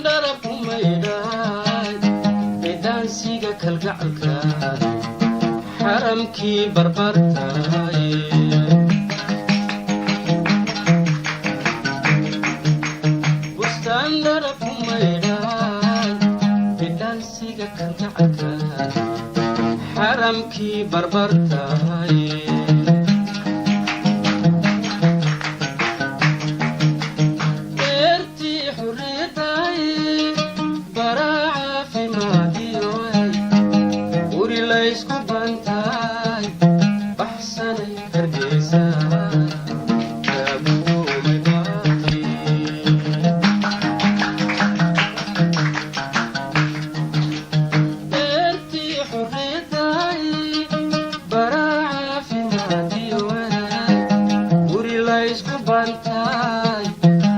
darabku maydhay bidaansiga kalgacalka xaramkii barbartay bustaan darabku maydhay bidaansiga kalgacalka xaramkii barbartay